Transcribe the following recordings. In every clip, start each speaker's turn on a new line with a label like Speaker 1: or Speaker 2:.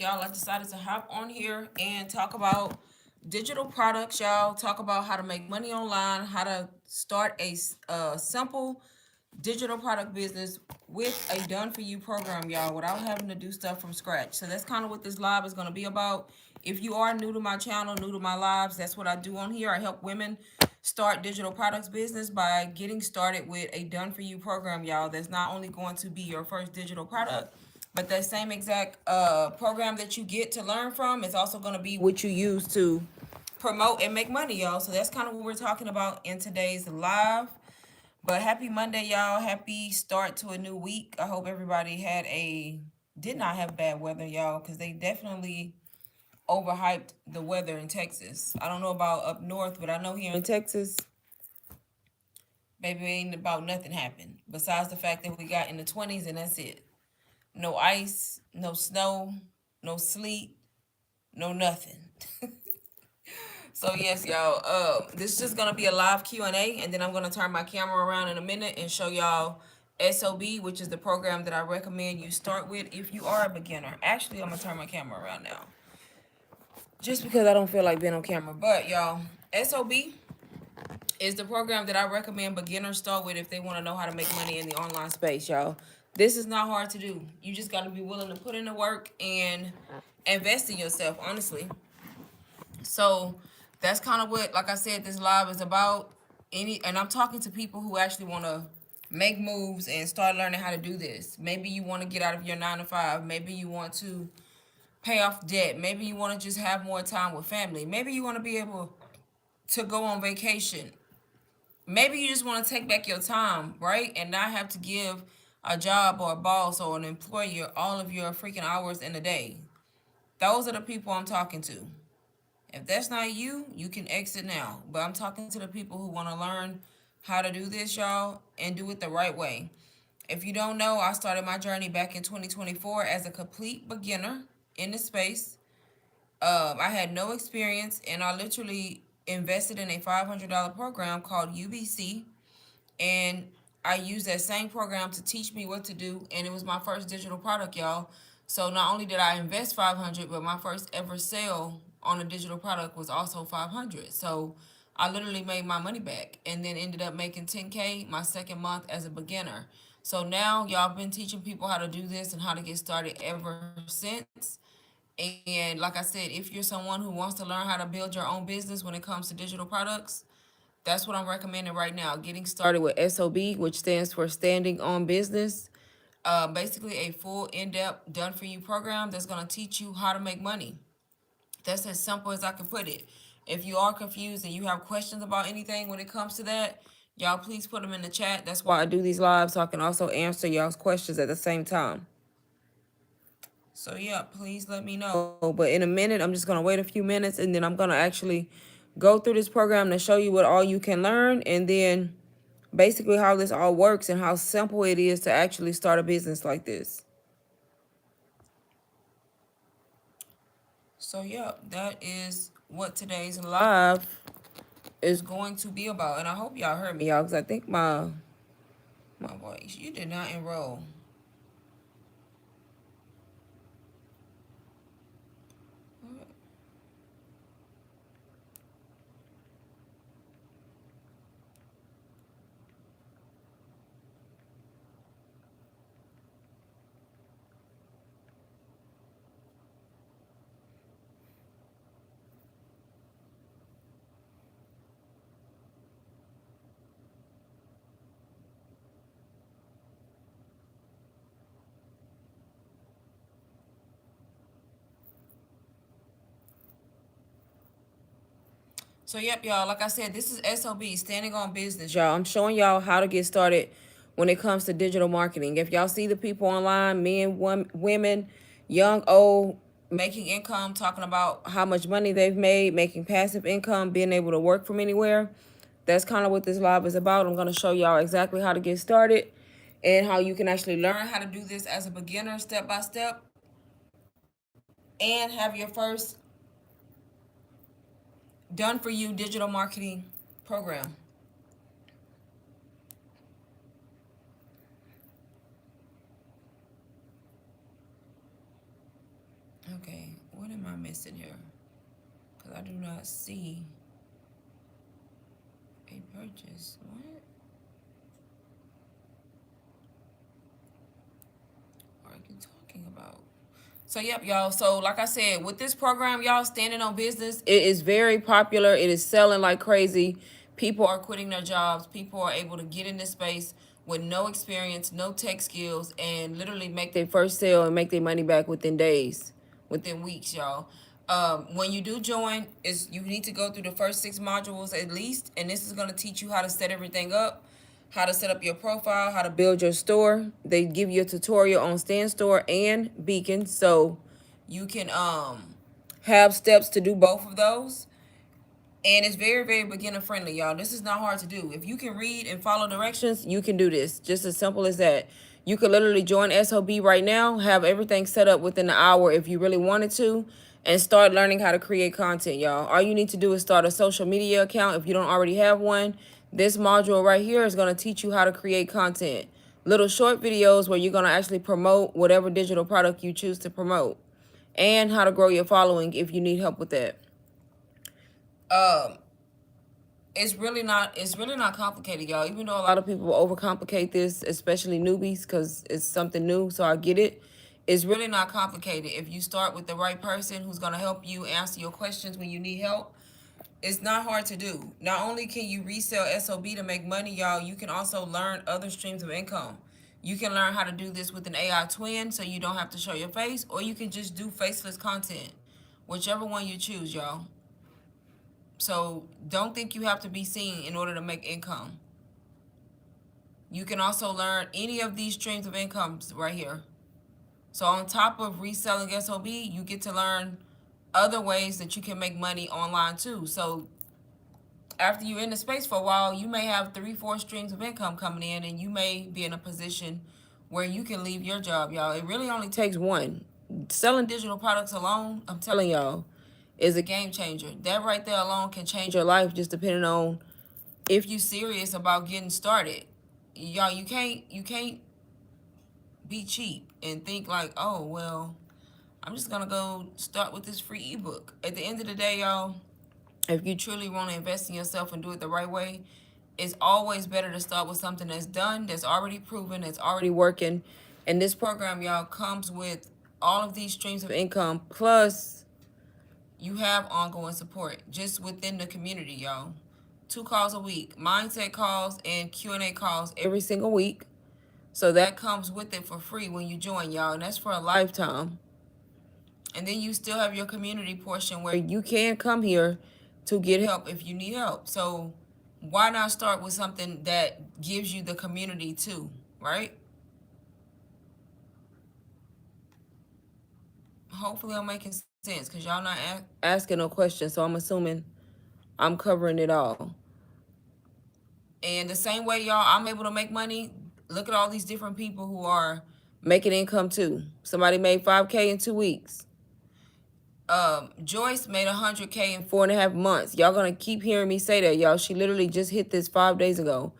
Speaker 1: y'all, I decided to hop on here and talk about digital products, y'all. Talk about how to make money online, how to start a simple digital product business with a done for you program, y'all, without having to do stuff from scratch. So that's kind of what this live is going to be about. If you are new to my channel, new to my lives, that's what I do on here. I help women start digital products business by getting started with a done for you program, y'all. That's not only going to be your first digital product, but that same exact program that you get to learn from is also going to be what you use to promote and make money, y'all. So that's kind of what we're talking about in today's live. But happy Monday, y'all. Happy start to a new week. I hope everybody did not have bad weather, y'all, because they definitely overhyped the weather in Texas. I don't know about up north, but I know here in Texas, baby, ain't about nothing happened. Besides the fact that we got in the 20s and that's it. No ice, no snow, no sleet, no nothing. So yes, y'all. This is just gonna be a live Q&A, and then I'm gonna turn my camera around in a minute and show y'all SOB, which is the program that I recommend you start with if you are a beginner. Actually, I'm gonna turn my camera around now, just because I don't feel like being on camera. But y'all, SOB is the program that I recommend beginners start with if they want to know how to make money in the online space, y'all. This is not hard to do. You just got to be willing to put in the work and invest in yourself, honestly. So that's kind of what, like I said, this live is about. And I'm talking to people who actually want to make moves and start learning how to do this. Maybe you want to get out of your 9 to 5. Maybe you want to pay off debt. Maybe you want to just have more time with family. Maybe you want to be able to go on vacation. Maybe you just want to take back your time, right? And not have to give a job or a boss or an employer all of your freaking hours in a day. Those are the people I'm talking to. If that's not you, you can exit now. But I'm talking to the people who want to learn how to do this, y'all, and do it the right way. If you don't know, I started my journey back in 2024 as a complete beginner in the space. I had no experience, and I literally invested in a $500 program called UBC, and I used that same program to teach me what to do, and it was my first digital product, y'all. So not only did I invest 500, but my first ever sale on a digital product was also 500. So I literally made my money back, and then ended up making 10K my second month as a beginner. So now y'all been teaching people how to do this and how to get started ever since. And like I said, if you're someone who wants to learn how to build your own business when it comes to digital products, that's what I'm recommending right now. Getting started with SOB, which stands for Standing on Business. Basically, a full, in-depth, done-for-you program that's going to teach you how to make money. That's as simple as I can put it. If you are confused and you have questions about anything when it comes to that, y'all please put them in the chat. That's why I do these lives, so I can also answer y'all's questions at the same time. So yeah, please let me know. But in a minute, I'm just gonna wait a few minutes, and then I'm gonna actually go through this program to show you what all you can learn, and then basically how this all works and how simple it is to actually start a business like this. So yeah, that is what today's live is going to be about, and I hope y'all heard me, y'all, because I think my voice. You did not enroll. So yep, y'all, like I said, this is SOB, Standing on Business, y'all. I'm showing y'all how to get started when it comes to digital marketing. If y'all see the people online, men, women, young, old, making income, talking about how much money they've made, making passive income, being able to work from anywhere, that's kind of what this live is about. I'm going to show y'all exactly how to get started and how you can actually learn how to do this as a beginner step by step and have your first done for you digital marketing program. Okay, what am I missing here? Because I do not see a purchase. What are you talking about? So yep, y'all. So like I said, with this program, y'all, Standing on Business, it is very popular. It is selling like crazy. People are quitting their jobs. People are able to get in this space with no experience, no tech skills, and literally make their first sale and make their money back within days, within weeks, y'all. When you do join, is you need to go through the first 6 modules at least, and this is gonna teach you how to set everything up, how to set up your profile, how to build your store. They give you a tutorial on Stand Store and Beacon, so you can have steps to do both of those. And it's very, very beginner friendly, y'all. This is not hard to do. If you can read and follow directions, you can do this. Just as simple as that. You could literally join SOB right now, have everything set up within an hour if you really wanted to, and start learning how to create content, y'all. All you need to do is start a social media account if you don't already have one. This module right here is going to teach you how to create content. Little short videos where you're going to actually promote whatever digital product you choose to promote, and how to grow your following if you need help with that. Um, it's really not complicated, y'all. Even though a lot of people overcomplicate this, especially newbies, because it's something new, so I get it. It's really not complicated if you start with the right person who's going to help you answer your questions when you need help. It's not hard to do. Not only can you resell SOB to make money, y'all, you can also learn other streams of income. You can learn how to do this with an AI twin so you don't have to show your face, or you can just do faceless content. Whichever one you choose, y'all. So don't think you have to be seen in order to make income. You can also learn any of these streams of incomes right here. So on top of reselling SOB, you get to learn other ways that you can make money online too. So after you're in the space for a while, you may have 3, 4 streams of income coming in, and you may be in a position where you can leave your job, y'all. It really only takes one. Selling digital products alone, I'm telling y'all, is a game changer. That right there alone can change your life, just depending on if you serious about getting started. Y'all, you can't be cheap and think like, oh well, I'm just gonna go start with this free ebook. At the end of the day, y'all, if you truly want to invest in yourself and do it the right way, it's always better to start with something that's done, that's already proven, that's already working. And this program, y'all, comes with all of these streams of income, plus you have ongoing support just within the community, y'all. 2 calls a week, mindset calls and Q&A calls every single week. So that comes with it for free when you join, y'all, and that's for a lifetime. And then you still have your community portion where you can come here to get help if you need help. So why not start with something that gives you the community too, right? Hopefully I'm making sense because y'all not asking no questions, so I'm assuming I'm covering it all. And the same way, y'all, I'm able to make money. Look at all these different people who are making income too. Somebody made 5K in 2 weeks. Joyce made 100K in 4.5 months. Y'all gonna keep hearing me say that, y'all. She literally just hit this 5 days ago,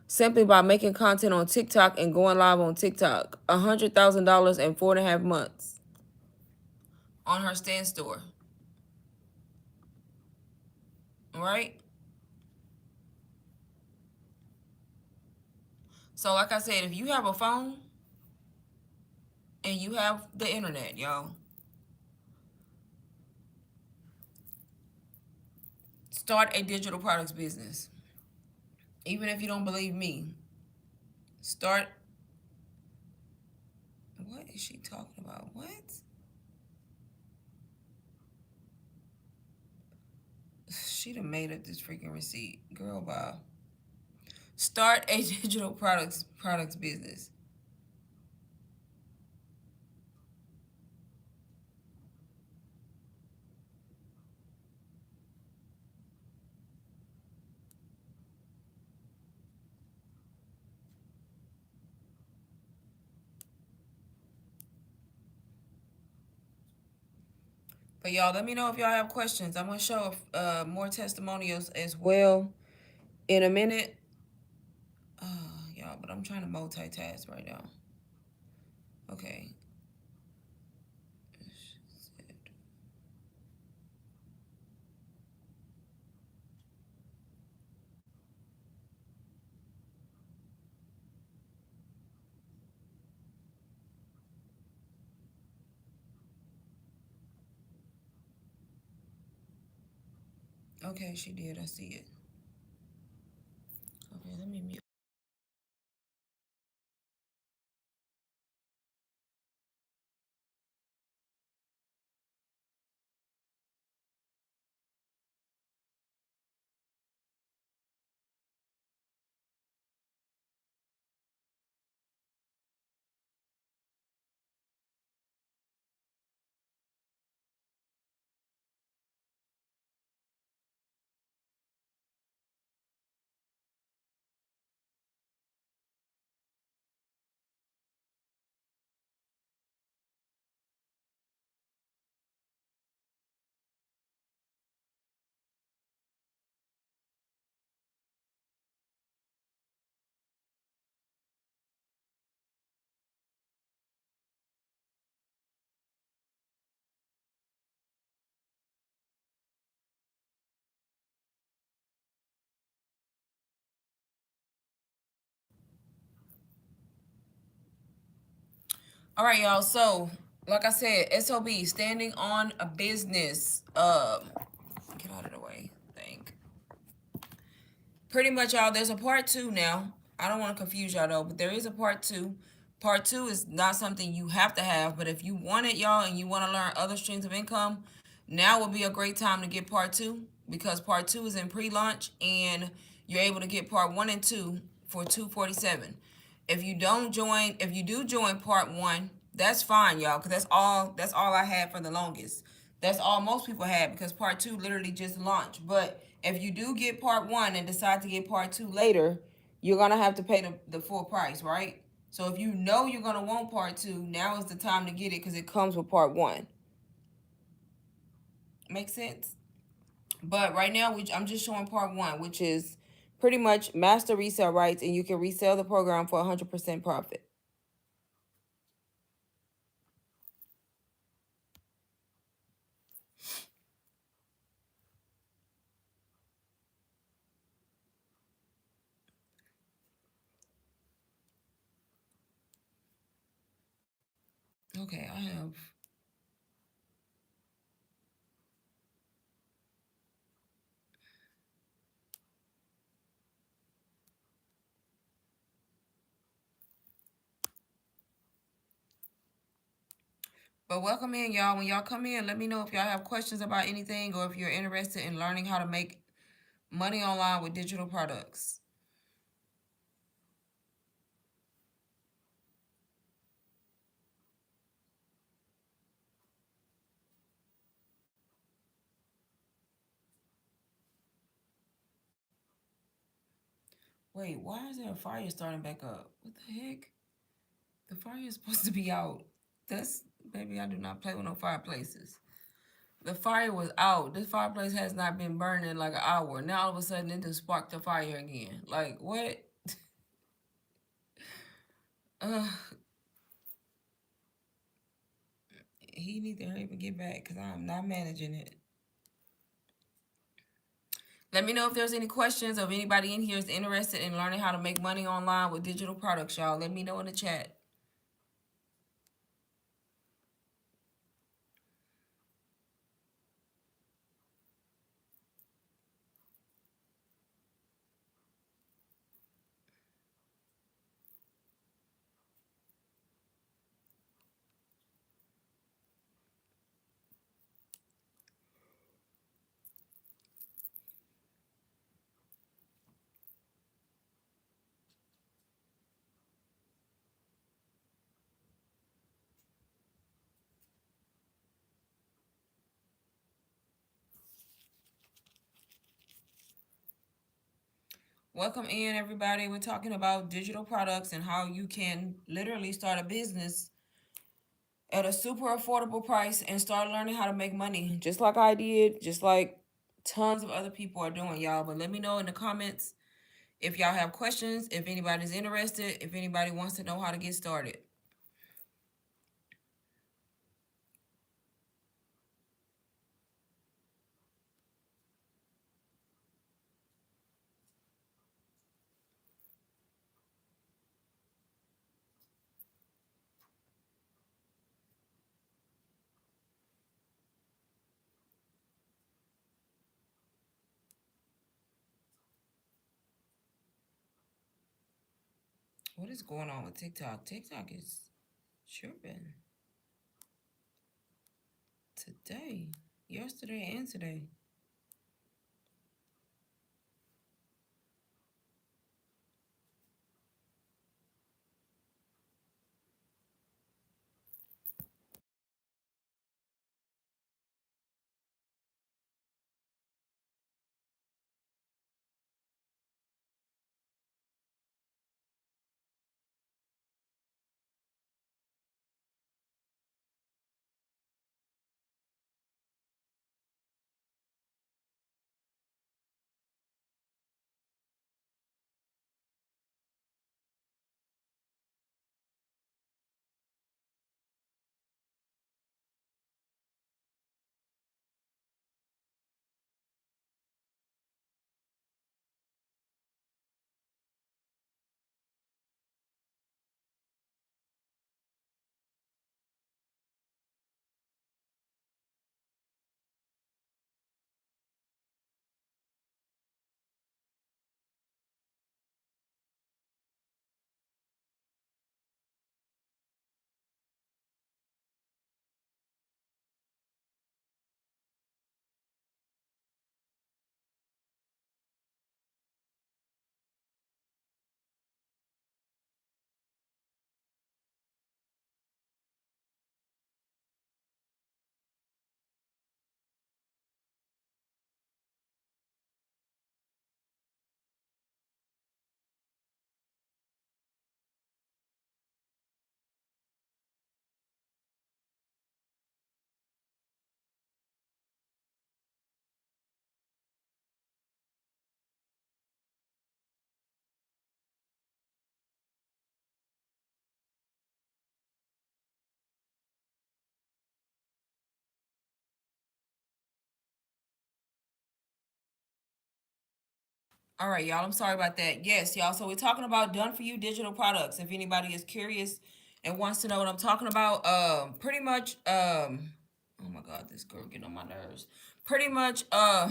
Speaker 1: simply by making content on TikTok and going live on TikTok. $100,000 in 4.5 months on her Stand Store. Right? So, like I said, if you have a phone and you have the internet, y'all, start a digital products business. Even if you don't believe me, start. What is she talking about? What? She done made up this freaking receipt. Girl, bye. Start a digital products business. But y'all, let me know if y'all have questions. I'm gonna show more testimonials as well in a minute. Y'all, but I'm trying to multitask right now. Okay. Okay, she did. I see it. Okay, let me mute. All right, y'all. So, like I said, SOB, standing on a business. Get out of the way. Thank. Pretty much, y'all. There's a part two now. I don't want to confuse y'all though, but there is a part two. Part two is not something you have to have, but if you want it, y'all, and you want to learn other streams of income, now would be a great time to get part two because part two is in pre-launch and you're able to get part one and two for $247. If you don't join, if you do join part one, that's fine, y'all, because that's all I had for the longest. That's all most people had because part two literally just launched. But if you do get part one and decide to get part two later, you're gonna have to pay the full price, right? So if you know you're gonna want part two, now is the time to get it because it comes with part one. Make sense? But right now, I'm just showing part one, which is pretty much master resale rights, and you can resell the program for 100% profit. Okay, I have. But welcome in, y'all. When y'all come in, let me know if y'all have questions about anything or if you're interested in learning how to make money online with digital products. Wait, why is there a fire starting back up? What the heck? The fire is supposed to be out. That's, baby, I do not play with no fireplaces. The fire was out. This fireplace has not been burning like an hour. Now all of a sudden it just sparked the fire again. Like what? Uh, he need to hurry up and get back because I'm not managing it. Let me know if there's any questions or if anybody in here is interested in learning how to make money online with digital products, y'all. Let me know in the chat. Welcome in, everybody. We're talking about digital products and how you can literally start a business at a super affordable price and start learning how to make money, just like I did, just like tons of other people are doing, y'all. But let me know in the comments if y'all have questions, if anybody's interested, if anybody wants to know how to get started. What is going on with TikTok? TikTok is tripping today, yesterday, and today. All right, y'all. I'm sorry about that. Yes, y'all. So we're talking about done for you digital products. If anybody is curious and wants to know what I'm talking about, pretty much, oh my God, this girl getting on my nerves. Pretty much, a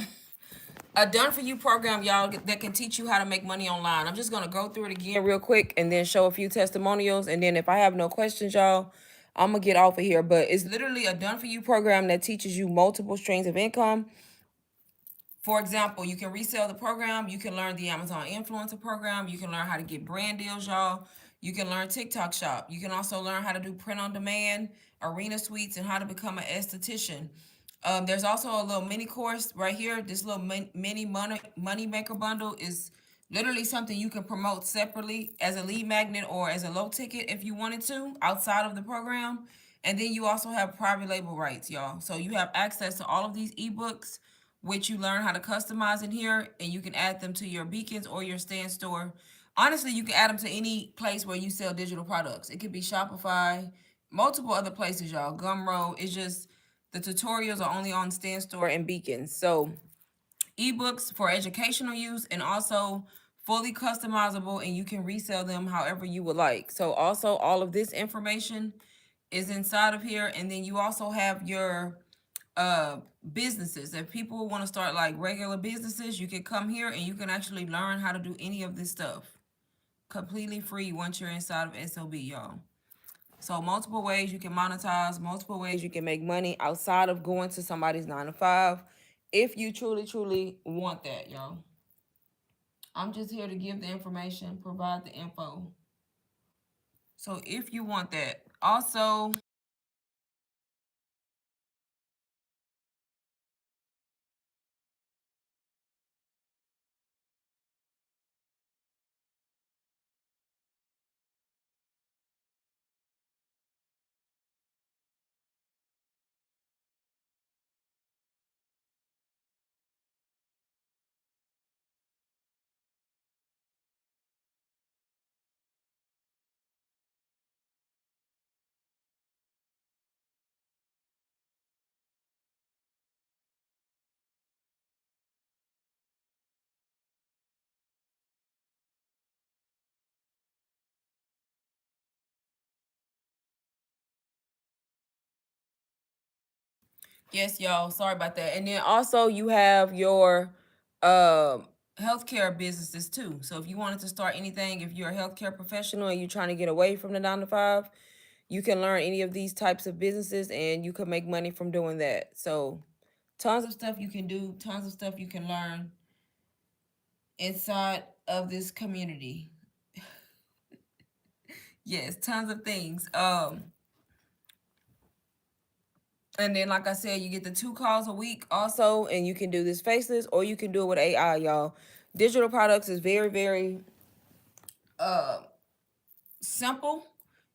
Speaker 1: done for you program, y'all, that can teach you how to make money online. I'm just gonna go through it again real quick and then show a few testimonials. And then if I have no questions, y'all, I'm gonna get off of here. But it's literally a done for you program that teaches you multiple streams of income. For example, you can resell the program. You can learn the Amazon influencer program. You can learn how to get brand deals, y'all. You can learn TikTok shop. You can also learn how to do print on demand, arena suites, and how to become an esthetician. There's also a little mini course right here. This little mini money maker bundle is literally something you can promote separately as a lead magnet or as a low ticket if you wanted to outside of the program. And then you also have private label rights, y'all. So you have access to all of these ebooks, which you learn how to customize in here, and you can add them to your beacons or your stand store. Honestly, you can add them to any place where you sell digital products. It could be Shopify, multiple other places, y'all. Gumroad. It's just the tutorials are only on stand store and beacons. So ebooks for educational use and also fully customizable, and you can resell them however you would like. So also all of this information is inside of here, and then you also have your uh businesses. If people want to start like regular businesses, you can come here and you can actually learn how to do any of this stuff completely free once you're inside of SOB, y'all. So multiple ways you can monetize, multiple ways you can make money outside of going to somebody's 9 to 5, if you truly want that, y'all. I'm just here to give the information, provide the info. So if you want that, also, yes, y'all. Sorry about that. And then also you have your healthcare businesses too. So if you wanted to start anything, if you're a healthcare professional and you're trying to get away from the 9 to 5, you can learn any of these types of businesses and you can make money from doing that. So tons of stuff you can do, tons of stuff you can learn inside of this community. Yes, tons of things. And then, like I said, you get the 2 calls a week also, and you can do this faceless or you can do it with AI, y'all. Digital products is very, very uh simple.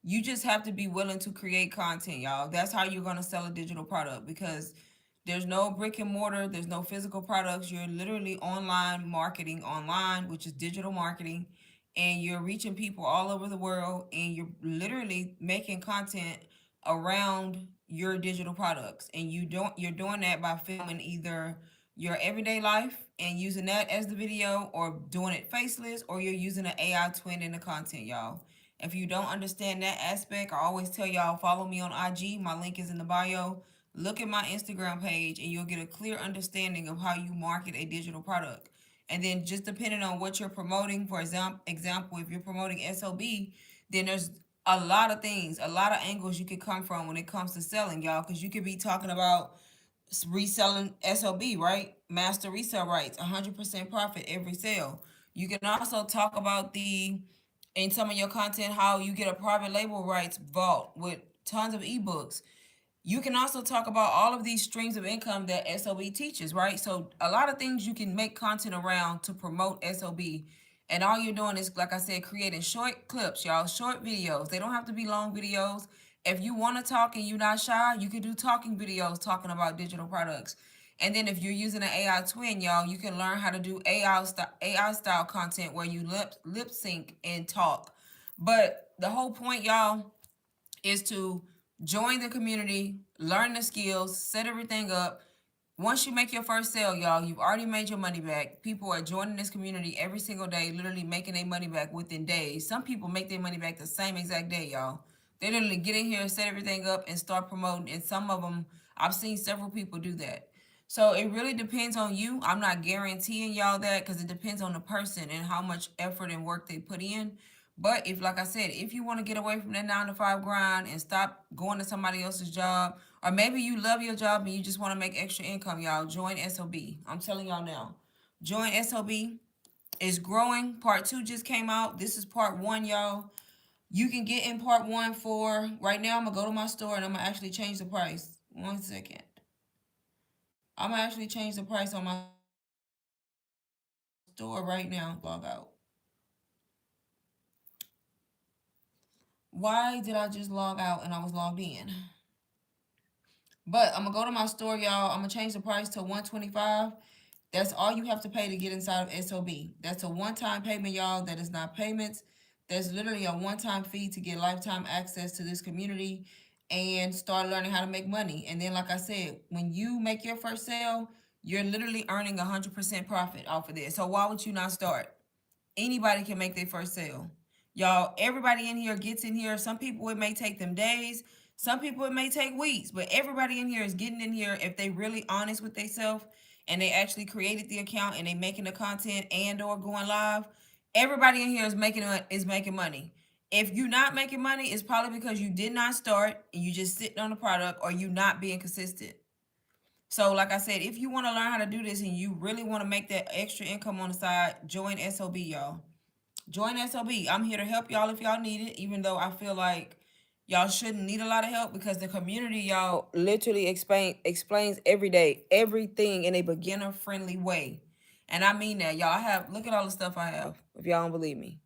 Speaker 1: You just have to be willing to create content, y'all. That's how you're gonna sell a digital product, because there's no brick and mortar, there's no physical products. You're literally online marketing online, which is digital marketing, and you're reaching people all over the world, and you're literally making content around your digital products. And you're doing that by filming either your everyday life and using that as the video, or doing it faceless, or you're using an AI twin in the content, y'all. If you don't understand that aspect, I always tell y'all, follow me on IG. My link is in the bio. Look at my Instagram page and you'll get a clear understanding of how you market a digital product. And then just depending on what you're promoting, for example, if you're promoting SOB, then there's a lot of things, a lot of angles you could come from when it comes to selling, y'all, because you could be talking about reselling SOB, right? Master resale rights, 100% profit every sale. You can also talk about in some of your content, how you get a private label rights vault with tons of ebooks. You can also talk about all of these streams of income that SOB teaches, right? So a lot of things you can make content around to promote SOB. And all you're doing is, like I said, creating short clips, y'all, short videos. They don't have to be long videos. If you want to talk and you're not shy, you can do talking videos talking about digital products. And then if you're using an AI twin, y'all, you can learn how to do AI style content where you lip sync and talk. But the whole point, y'all, is to join the community, learn the skills, set everything up. Once you make your first sale, y'all, you've already made your money back. People are joining this community every single day, literally making their money back within days. Some people make their money back the same exact day, y'all. They literally get in here, set everything up, and start promoting. And some of them, I've seen several people do that. So it really depends on you. I'm not guaranteeing y'all that, because it depends on the person and how much effort and work they put in. But if, like I said, if you want to get away from that 9 to 5 grind and stop going to somebody else's job, or maybe you love your job and you just want to make extra income, y'all, join SOB. I'm telling y'all now. Join SOB. It's growing. Part 2 just came out. This is part 1, y'all. You can get in part 1 for right now. I'm gonna go to my store and I'm gonna actually change the price. 1 second. I'm gonna actually change the price on my store right now. Log out. Why did I just log out and I was logged in? But I'm gonna go to my store, y'all. I'm gonna change the price to 125. That's all you have to pay to get inside of SOB. That's a one-time payment, y'all. That is not payments. That's literally a one-time fee to get lifetime access to this community and start learning how to make money. And then, like I said, when you make your first sale, you're literally earning 100% profit off of this. So why would you not start? Anybody can make their first sale. Y'all, everybody in here gets in here. Some people, it may take them days. Some people, it may take weeks. But everybody in here is getting in here if they really honest with themselves and they actually created the account and they making the content and or going live. Everybody in here is making money. If you're not making money, it's probably because you did not start and you just sitting on the product, or you not being consistent. So, like I said, if you want to learn how to do this and you really want to make that extra income on the side, join SOB, y'all. Join SOB. I'm here to help y'all if y'all need it, even though I feel like y'all shouldn't need a lot of help, because the community, y'all, literally explains every day, everything in a beginner friendly way. And I mean that, y'all. Look at all the stuff I have, if y'all don't believe me.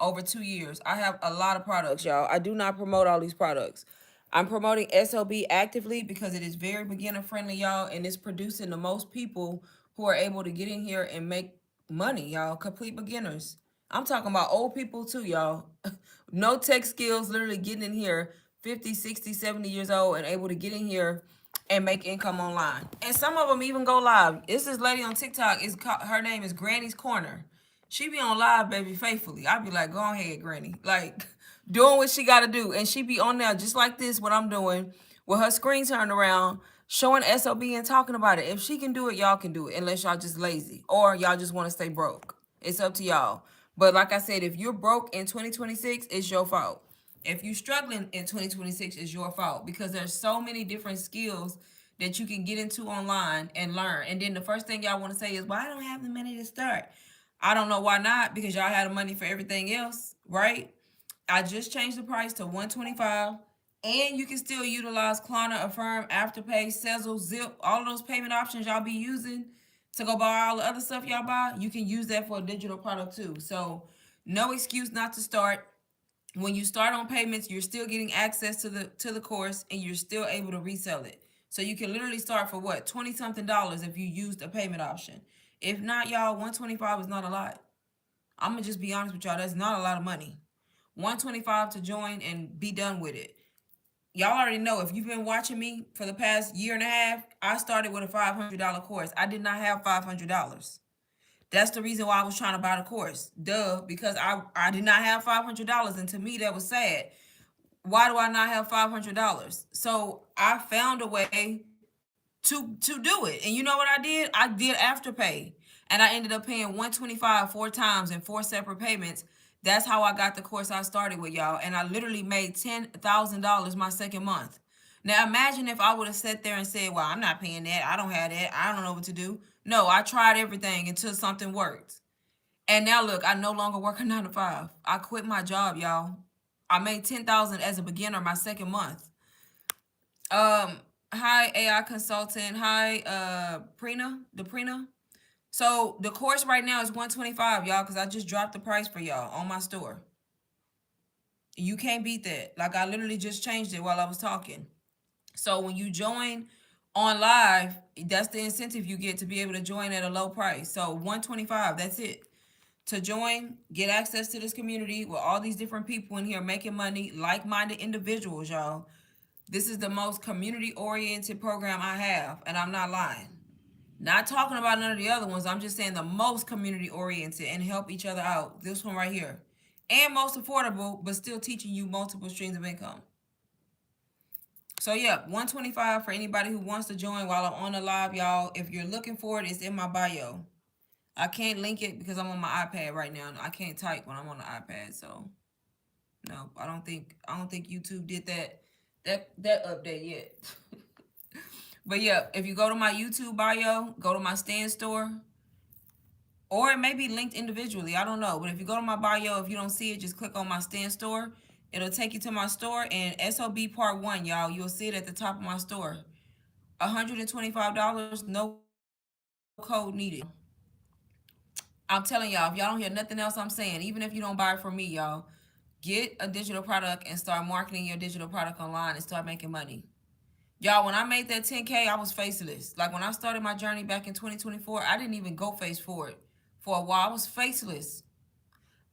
Speaker 1: Over 2 years, I have a lot of products, y'all. I do not promote all these products. I'm promoting SOB actively because it is very beginner friendly, y'all, and it's producing the most people who are able to get in here and make money, y'all. Complete beginners. I'm talking about old people too, y'all. No tech skills, literally getting in here 50, 60, 70 years old and able to get in here and make income online. And some of them even go live. It's this lady on TikTok. Her name is Granny's Corner. She be on live, baby, faithfully. I be like, go ahead, Granny. Like, doing what she got to do. And she be on there just like this, what I'm doing, with her screen turned around, showing SOB and talking about it. If she can do it, y'all can do it, unless y'all just lazy or y'all just want to stay broke. It's up to y'all. But like I said, if you're broke in 2026, it's your fault. If you're struggling in 2026, it's your fault, because there's so many different skills that you can get into online and learn. And then the first thing y'all want to say is, well, I don't have the money to start. I don't know why not, because y'all had the money for everything else, right? I just changed the price to 125, and you can still utilize Klarna, Affirm, Afterpay, Sezzle, Zip, all of those payment options y'all be using to go buy all the other stuff y'all buy. You can use that for a digital product too. So no excuse not to start. When you start on payments, you're still getting access to the course, and you're still able to resell it. So you can literally start for what, 20 something dollars if you used a payment option. If not, y'all, 125 is not a lot. I'm gonna just be honest with y'all, that's not a lot of money. 125 to join and be done with it. Y'all already know, if you've been watching me for the past year and a half, I started with a $500 course. I did not have $500. That's the reason why I was trying to buy the course. Duh, because I did not have $500, and to me that was sad. Why do I not have $500? So I found a way to do it. And you know what I did? I did Afterpay. And I ended up paying 125 four times in four separate payments. That's how I got the course I started with, y'all. And I literally made $10,000 my second month. Now imagine if I would have sat there and said, well, I'm not paying that. I don't have that. I don't know what to do. No, I tried everything until something worked. And now look, I no longer work a 9 to 5. I quit my job, y'all. I made 10,000 as a beginner my second month. Hi AI consultant. Hi, Prina. So the course right now is 125, y'all, because I just dropped the price for y'all on my store. You can't beat that. Like, I literally just changed it while I was talking. So when you join on live, that's the incentive you get to be able to join at a low price. So 125, that's it. To join, get access to this community with all these different people in here making money, like-minded individuals, y'all. This is the most community-oriented program I have, and I'm not lying. Not talking about none of the other ones. I'm just saying the most community-oriented and help each other out. This one right here. And most affordable, but still teaching you multiple streams of income. So yeah, 125 for anybody who wants to join while I'm on the live, y'all. If you're looking for it, it's in my bio. I can't link it because I'm on my iPad right now. I can't type when I'm on the iPad, so no, I don't think YouTube did that update yet. But yeah, if you go to my YouTube bio, go to my Stand store, or it may be linked individually. I don't know. But if you go to my bio, if you don't see it, just click on my Stand store. It'll take you to my store, and SOB Part 1, y'all. You'll see it at the top of my store. $125, no code needed. I'm telling y'all, if y'all don't hear nothing else I'm saying, even if you don't buy it from me, y'all, get a digital product and start marketing your digital product online and start making money. Y'all, when I made that 10K, I was faceless. Like, when I started my journey back in 2024, I didn't even go face for it. For a while, I was faceless.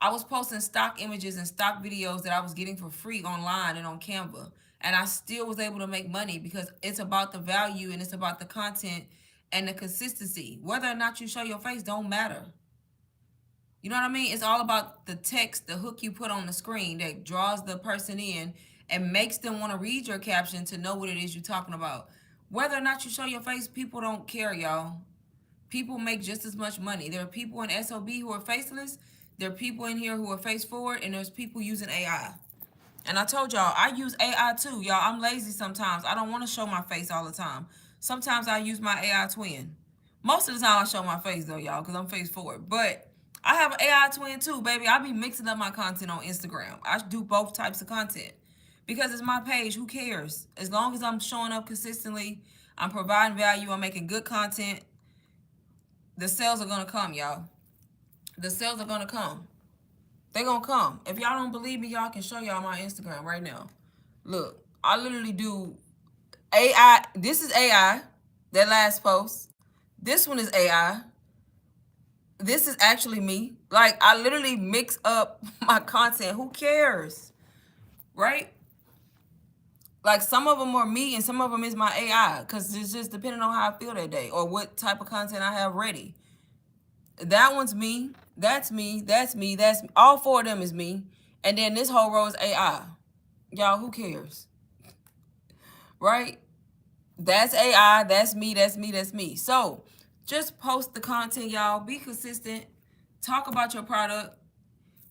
Speaker 1: I was posting stock images and stock videos that I was getting for free online and on Canva. And I still was able to make money because it's about the value and it's about the content and the consistency. Whether or not you show your face don't matter. You know what I mean? It's all about the text, the hook you put on the screen that draws the person in and makes them want to read your caption to know what it is you're talking about. Whether or not you show your face, people don't care, y'all. People make just as much money. There are people in SOB who are faceless. There are people in here who are face forward, and there's people using AI. And I told y'all, I use AI too, y'all. I'm lazy sometimes. I don't want to show my face all the time. Sometimes I use my AI twin. Most of the time I show my face though, y'all, because I'm face forward. But I have an AI twin too, baby. I be mixing up my content on Instagram. I do both types of content because it's my page. Who cares? As long as I'm showing up consistently, I'm providing value, I'm making good content, the sales are going to come, y'all. The sales are going to come. They're going to come. If y'all don't believe me, y'all can show y'all my Instagram right now. Look, I literally do AI. This is AI, that last post. This one is AI. This is actually me. Like, I literally mix up my content. Who cares? Right? Like, some of them are me and some of them is my AI, because it's just depending on how I feel that day or what type of content I have ready. That one's me. That's me. That's me. That's me. All four of them is me. And then this whole row is AI. Y'all, who cares? Right? That's AI. That's me. That's me. That's me. So just post the content, y'all. Be consistent. Talk about your product.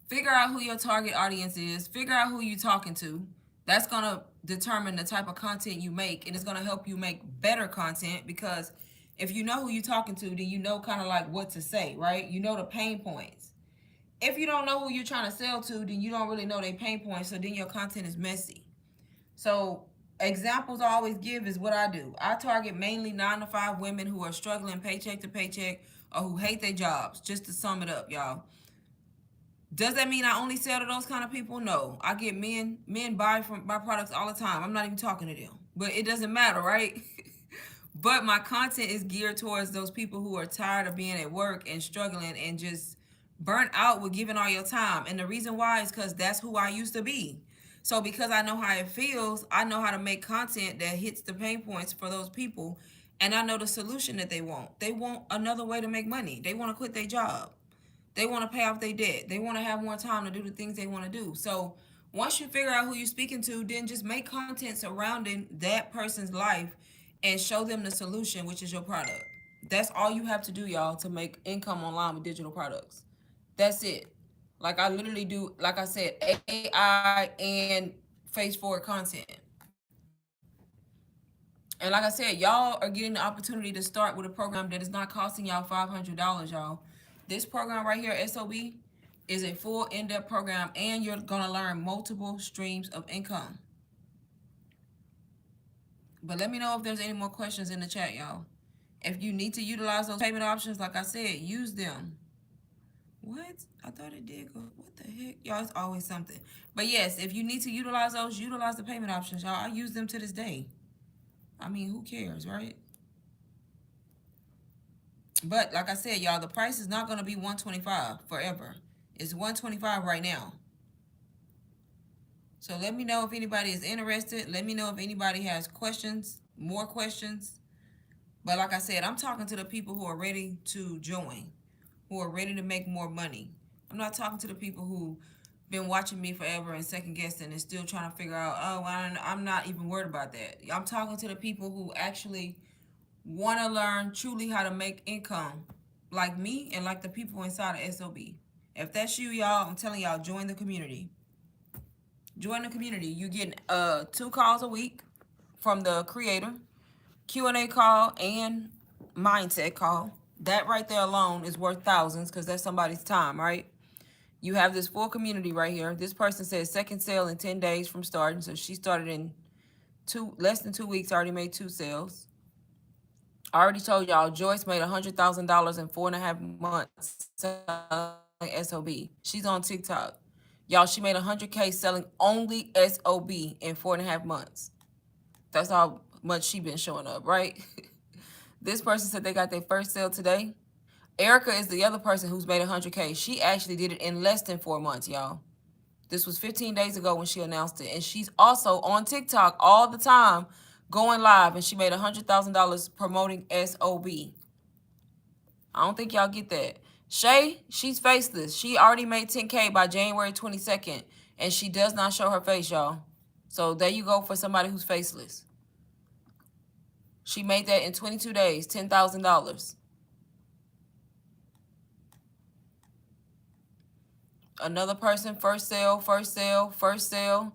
Speaker 1: Figure out who your target audience is. Figure out who you're talking to. That's gonna determine the type of content you make, and it's gonna help you make better content because if you know who you're talking to, then you know kind of like what to say, right? You know the pain points. If you don't know who you're trying to sell to, then you don't really know their pain points, so then your content is messy. So examples I always give is what I do. I target mainly 9 to 5 women who are struggling paycheck to paycheck or who hate their jobs. Just to sum it up, y'all. Does that mean I only sell to those kind of people? No. I get men buy products all the time. I'm not even talking to them. But it doesn't matter, right? But my content is geared towards those people who are tired of being at work and struggling and just burnt out with giving all your time. And the reason why is because that's who I used to be. So because I know how it feels, I know how to make content that hits the pain points for those people. And I know the solution that they want. They want another way to make money. They want to quit their job. They want to pay off their debt. They want to have more time to do the things they want to do. So once you figure out who you're speaking to, then just make content surrounding that person's life and show them the solution, which is your product. That's all you have to do, y'all, to make income online with digital products. That's it. Like I literally do, like I said, AI and face forward content. And like I said, y'all are getting the opportunity to start with a program that is not costing y'all $500, y'all. This program right here, SOB, is a full in-depth program, and you're gonna learn multiple streams of income. But let me know if there's any more questions in the chat, y'all. If you need to utilize those payment options, like I said, use them. What? I thought it did go. What the heck? Y'all, it's always something. But yes, if you need to utilize those, utilize the payment options, y'all. I use them to this day. I mean, who cares, right? But like I said, y'all, the price is not going to be 125 forever. It's 125 right now. So let me know if anybody is interested. Let me know if anybody has questions, more questions. But like I said, I'm talking to the people who are ready to join, who are ready to make more money. I'm not talking to the people who been watching me forever and second guessing and still trying to figure out, oh, I'm not even worried about that. I'm talking to the people who actually want to learn truly how to make income, like me and like the people inside of SOB. If that's you, y'all, I'm telling y'all, join the community. Join the community. You get 2 calls a week from the creator, Q&A call, and mindset call. That right there alone is worth thousands because that's somebody's time, right? You have this full community right here. This person says second sale in 10 days from starting. So she started in less than 2 weeks, already made 2 sales. I already told y'all, Joyce made $100,000 in 4.5 months selling SOB. She's on TikTok. Y'all, she made 100K selling only SOB in 4.5 months. That's how much she been showing up, right? This person said they got their first sale today. Erica is the other person who's made 100K. She actually did it in less than 4 months, y'all. This was 15 days ago when she announced it. And she's also on TikTok all the time going live. And she made $100,000 promoting SOB. I don't think y'all get that. Shay, she's faceless. She already made 10K by January 22nd. And she does not show her face, y'all. So there you go for somebody who's faceless. She made that in 22 days, $10,000. Another person, first sale, first sale, first sale.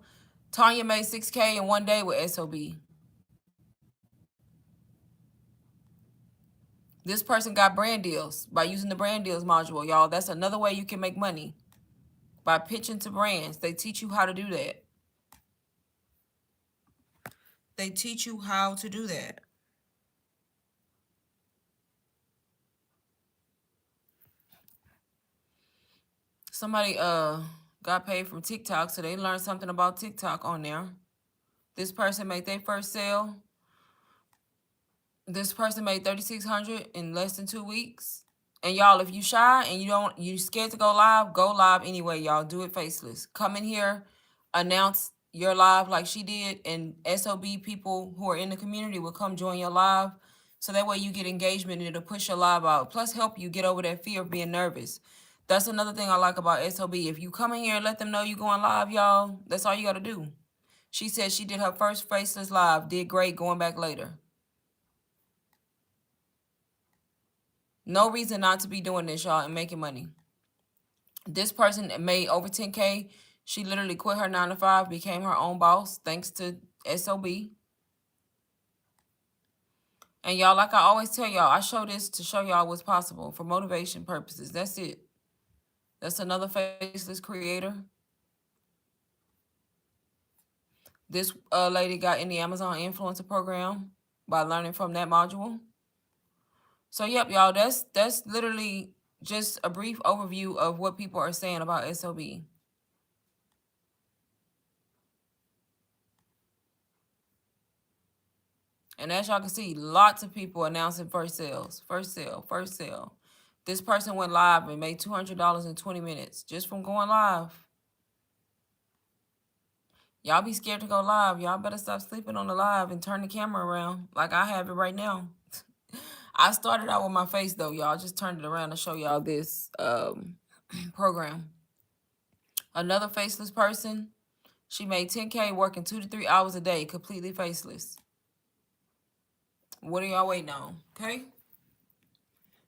Speaker 1: Tanya made 6K in 1 day with SOB. This person got brand deals by using the brand deals module, y'all. That's another way you can make money, by pitching to brands. They teach you how to do that. They teach you how to do that. Somebody got paid from TikTok, so they learned something about TikTok on there. This person made their first sale. This person made 3,600 in less than 2 weeks. And y'all, if you shy and you scared to go live anyway, y'all. Do it faceless. Come in here, announce your live like she did, and SOB people who are in the community will come join your live. So that way you get engagement and it'll push your live out. Plus help you get over that fear of being nervous. That's another thing I like about SOB. If you come in here and let them know you going live, y'all, that's all you got to do. She said she did her first faceless live, did great, going back later. No reason not to be doing this, y'all, and making money. This person made over 10K. She literally quit her 9 to 5, became her own boss thanks to SOB. And y'all, like I always tell y'all, I show this to show y'all what's possible for motivation purposes. That's it. That's another faceless creator. This lady got in the Amazon influencer program by learning from that module. So yep, y'all, that's literally just a brief overview of what people are saying about SOB. And as y'all can see, lots of people announcing first sales, first sale, first sale. This person went live and made $200 in 20 minutes just from going live. Y'all be scared to go live. Y'all better stop sleeping on the live and turn the camera around like I have it right now. I started out with my face though, y'all. Just turned it around to show y'all this program. Another faceless person. She made 10K working 2 to 3 hours a day, completely faceless. What are y'all waiting on? Okay?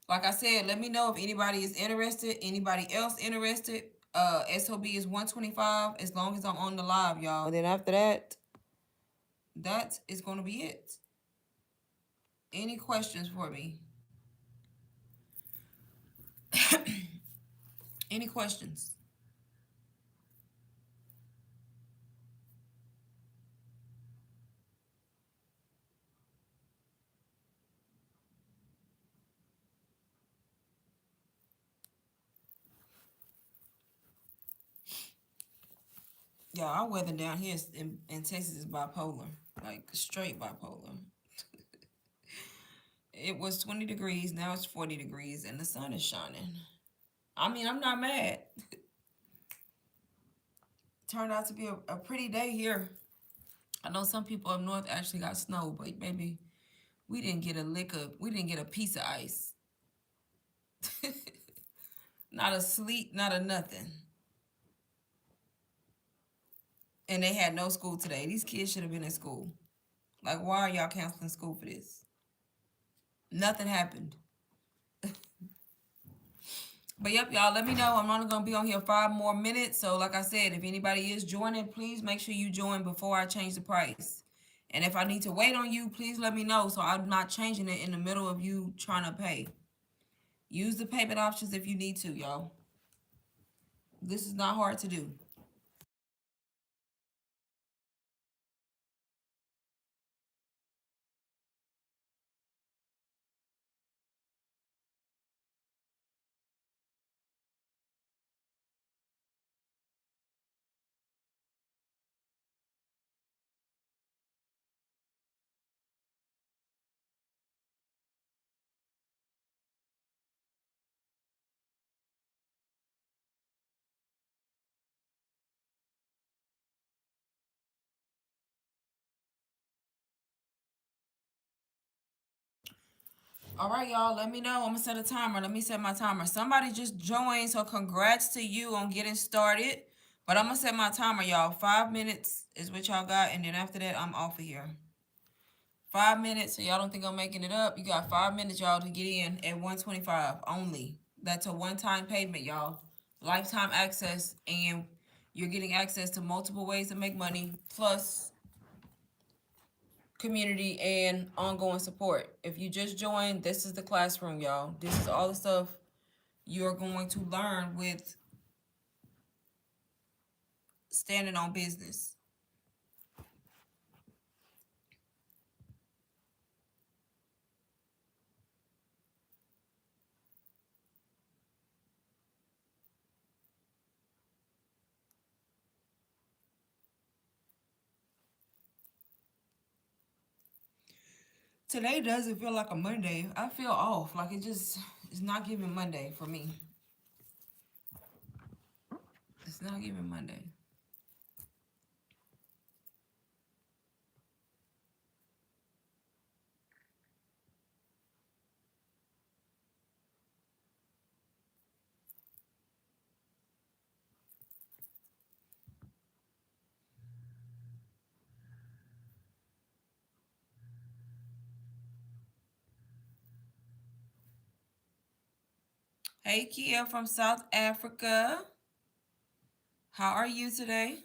Speaker 1: Like I said, let me know if anybody is interested. Anybody else interested? SOB is 125 as long as I'm on the live, y'all. And then after that, that is going to be it. Any questions for me? Any questions? Yeah, our weather down here in Texas is bipolar, like straight bipolar. It was 20 degrees, now it's 40 degrees, and the sun is shining. I mean, I'm not mad. Turned out to be a pretty day here. I know some people up north actually got snow, but maybe we didn't get we didn't get a piece of ice. Not a sleet, not a nothing. And they had no school today. These kids should have been in school. Like, why are y'all canceling school for this? Nothing happened. But yep, y'all, let me know. I'm only going to be on here 5 more minutes. So like I said, if anybody is joining, please make sure you join before I change the price. And if I need to wait on you, please let me know so I'm not changing it in the middle of you trying to pay. Use the payment options if you need to, y'all. This is not hard to do. All right, y'all, let me know. I'm going to set a timer. Let me set my timer. Somebody just joined, so congrats to you on getting started. But I'm going to set my timer, y'all. 5 minutes is what y'all got, and then after that, I'm off of here. 5 minutes, so y'all don't think I'm making it up. You got 5 minutes, y'all, to get in at 125 only. That's a one-time payment, y'all. Lifetime access, and you're getting access to multiple ways to make money, plus community and ongoing support. If you just joined, this is the classroom, y'all. This is all the stuff you're going to learn with standing on business. Today doesn't feel like a Monday. I feel off. Like it's not giving Monday for me. It's not giving Monday. Hey, Kia from South Africa. How are you today?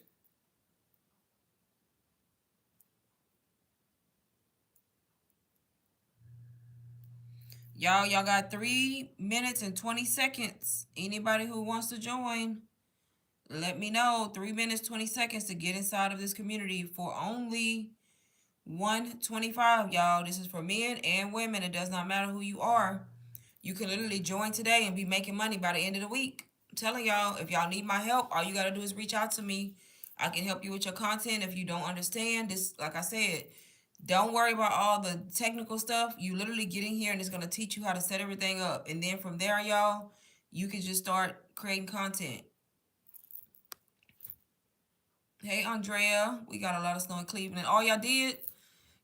Speaker 1: Y'all got 3 minutes and 20 seconds. Anybody who wants to join, let me know. 3 minutes, 20 seconds to get inside of this community for only 125, y'all. This is for men and women. It does not matter who you are. You can literally join today and be making money by the end of the week. I'm telling y'all, if y'all need my help, all you gotta do is reach out to me. I can help you with your content if you don't understand this. Like I said, don't worry about all the technical stuff. You literally get in here and it's gonna teach you how to set everything up. And then from there, y'all, you can just start creating content. Hey Andrea, we got a lot of snow in Cleveland. All y'all did?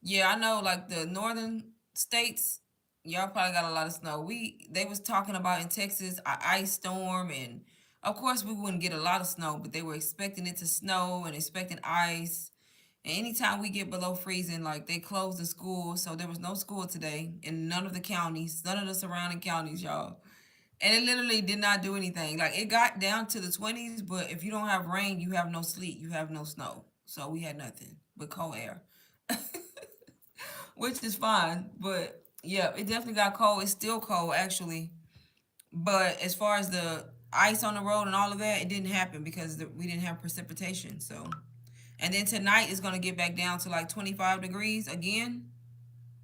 Speaker 1: Yeah, I know like the northern states, y'all probably got a lot of snow. They was talking about in Texas a ice storm, and of course we wouldn't get a lot of snow, but they were expecting it to snow and expecting ice. And anytime we get below freezing, like they closed the school, so there was no school today in none of the counties, none of the surrounding counties, y'all. And it literally did not do anything. Like it got down to the 20s, but if you don't have rain, you have no sleet, you have no snow. So we had nothing but cold air. Which is fine. But yeah, it definitely got cold. It's still cold actually. But as far as the ice on the road and all of that, it didn't happen because we didn't have precipitation. So, and then tonight is gonna get back down to like 25 degrees again.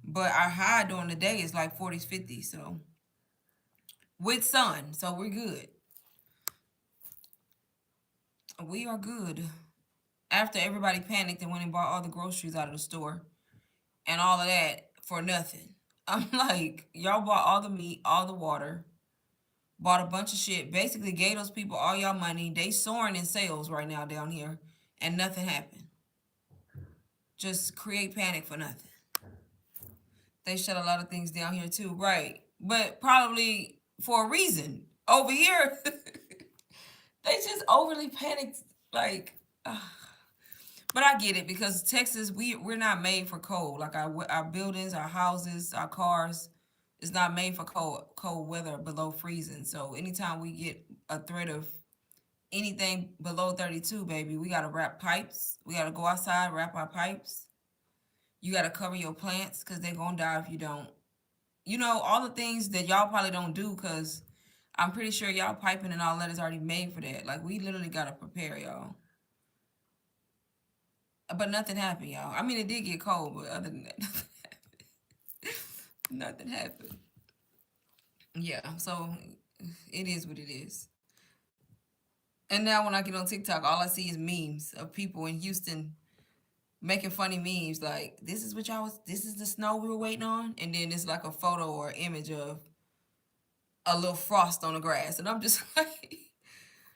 Speaker 1: But our high during the day is like 40s, 50s. So with sun, so we're good. We are good. After everybody panicked and went and bought all the groceries out of the store and all of that for nothing. I'm like, y'all bought all the meat, all the water, bought a bunch of shit, basically gave those people all y'all money. They soaring in sales right now down here, and nothing happened. Just create panic for nothing. They shut a lot of things down here too, right? But probably for a reason. Over here, they just overly panicked, like. But I get it because Texas, we're not made for cold. Like our buildings, our houses, our cars, is not made for cold weather below freezing. So anytime we get a threat of anything below 32, baby, we gotta wrap pipes. We gotta go outside, wrap our pipes. You gotta cover your plants because they're gonna die if you don't. You know, all the things that y'all probably don't do because I'm pretty sure y'all piping and all that is already made for that. Like we literally gotta prepare y'all. But nothing happened, y'all. I mean, it did get cold, but other than that, nothing happened. Yeah, so it is what it is. And now when I get on TikTok, all I see is memes of people in Houston making funny memes like this is the snow we were waiting on, and then it's like a photo or image of a little frost on the grass, and I'm just like,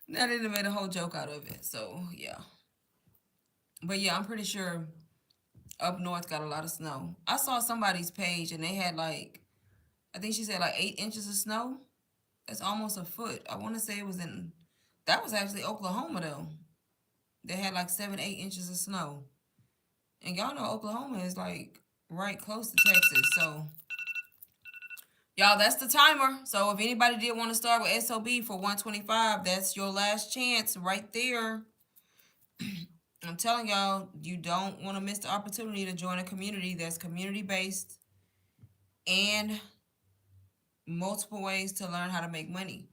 Speaker 1: now they done made a whole joke out of it. So yeah, but yeah, I'm pretty sure up north got a lot of snow. I saw somebody's page and they had like, I think she said like 8 inches of snow. That's almost a foot. I want to say it was in, that was actually Oklahoma though. They had like 7, 8 inches of snow. And y'all know Oklahoma is like right close to Texas. So y'all, that's the timer. So if anybody did want to start with SOB for 125, that's your last chance right there. I'm telling y'all, you don't want to miss the opportunity to join a community that's community based and multiple ways to learn how to make money.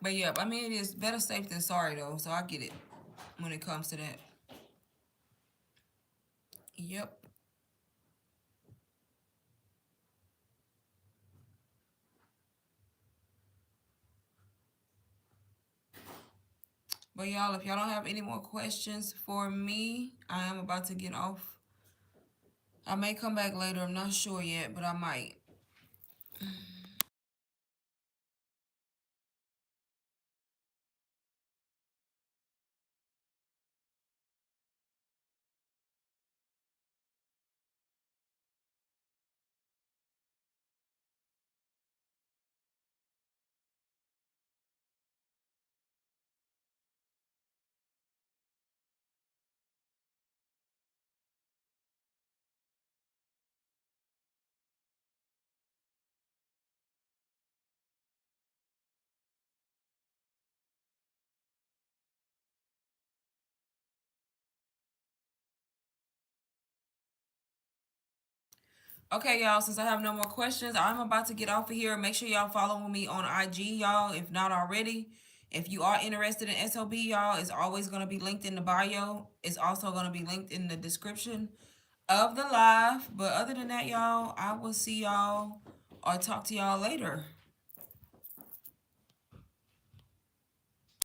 Speaker 1: But yeah, I mean, it is better safe than sorry though. So I get it when it comes to that. Yep. But y'all, if y'all don't have any more questions for me, I am about to get off. I may come back later. I'm not sure yet, but I might. Okay, y'all, since I have no more questions, I'm about to get off of here. Make sure y'all follow me on IG, y'all, if not already. If you are interested in SOB, y'all, it's always going to be linked in the bio. It's also going to be linked in the description of the live. But other than that, y'all, I will see y'all or talk to y'all later.